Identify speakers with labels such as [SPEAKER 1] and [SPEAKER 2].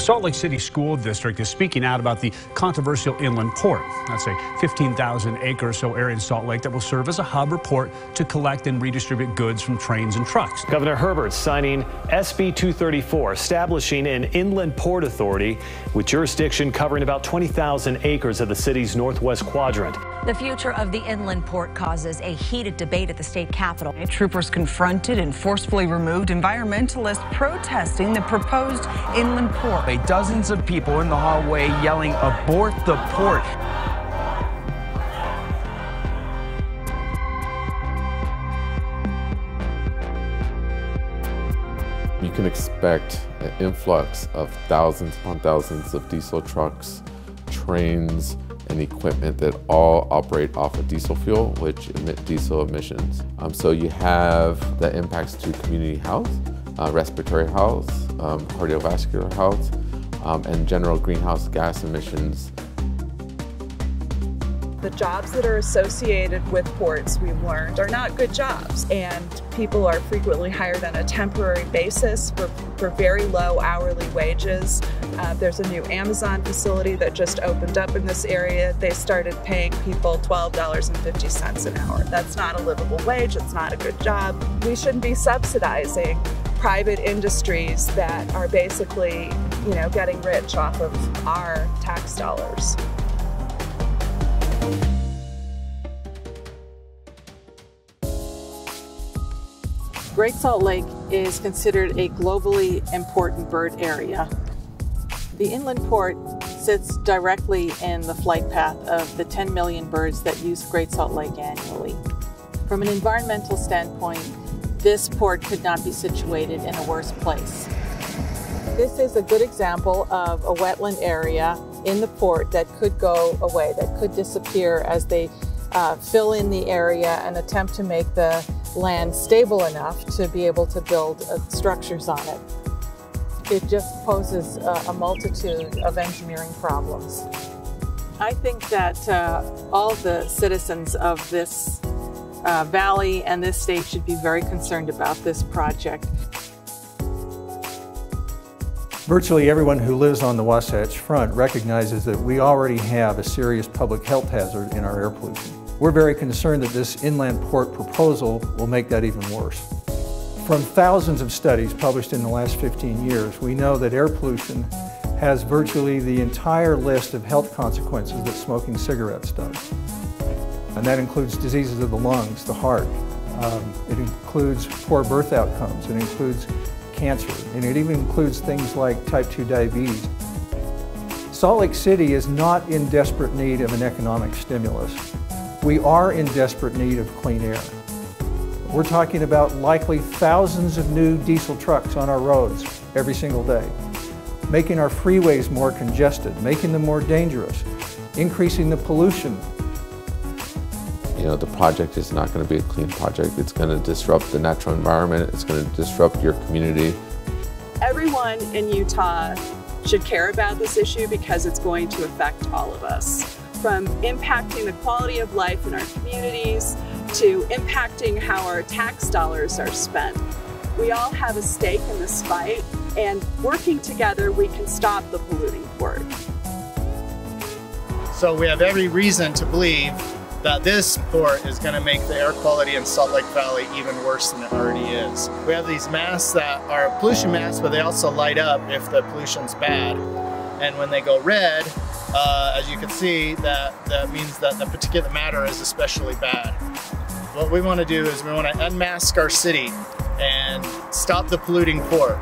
[SPEAKER 1] Salt Lake City School District is speaking out about the controversial inland port. That's a 15,000 acre or so area in Salt Lake that will serve as a hub or port to collect and redistribute goods from trains and trucks.
[SPEAKER 2] Governor Herbert signing SB 234, establishing an inland port authority with jurisdiction covering about 20,000 acres of the city's northwest quadrant.
[SPEAKER 3] The future of the inland port causes a heated debate at the state capitol. Troopers confronted and forcefully removed environmentalists protesting the proposed inland port.
[SPEAKER 4] Dozens of people in the hallway yelling, "Abort the port."
[SPEAKER 5] You can expect an influx of thousands upon thousands of diesel trucks, trains, and equipment that all operate off of diesel fuel, which emit diesel emissions. So you have the impacts to community health, respiratory health, cardiovascular health, and general greenhouse gas emissions.
[SPEAKER 6] The jobs that are associated with ports, we've learned, are not good jobs, and people are frequently hired on a temporary basis for very low hourly wages. There's a new Amazon facility that just opened up in this area. They started paying people $12.50 an hour. That's not a livable wage, it's not a good job. We shouldn't be subsidizing private industries that are basically, getting rich off of our tax dollars.
[SPEAKER 7] Great Salt Lake is considered a globally important bird area. The inland port sits directly in the flight path of the 10 million birds that use Great Salt Lake annually. From an environmental standpoint, this port could not be situated in a worse place. This is a good example of a wetland area in the port that could go away, that could disappear as they fill in the area and attempt to make the land stable enough to be able to build structures on it. It just poses a multitude of engineering problems. I think that all the citizens of this valley and this state should be very concerned about this project.
[SPEAKER 8] Virtually everyone who lives on the Wasatch Front recognizes that we already have a serious public health hazard in our air pollution. We're very concerned that this inland port proposal will make that even worse. From thousands of studies published in the last 15 years, we know that air pollution has virtually the entire list of health consequences that smoking cigarettes does. And that includes diseases of the lungs, the heart. It includes poor birth outcomes. It includes cancer. And it even includes things like type 2 diabetes. Salt Lake City is not in desperate need of an economic stimulus. We are in desperate need of clean air. We're talking about likely thousands of new diesel trucks on our roads every single day, making our freeways more congested, making them more dangerous, increasing the pollution.
[SPEAKER 5] The project is not going to be a clean project. It's going to disrupt the natural environment. It's going to disrupt your community.
[SPEAKER 6] Everyone in Utah should care about this issue because it's going to affect all of us. From impacting the quality of life in our communities to impacting how our tax dollars are spent. We all have a stake in this fight, and working together we can stop the polluting port.
[SPEAKER 9] So we have every reason to believe that this port is going to make the air quality in Salt Lake Valley even worse than it already is. We have these masks that are pollution masks, but they also light up if the pollution's bad. And when they go red, as you can see, that means that the particulate matter is especially bad. What we want to do is we want to unmask our city and stop the polluting port.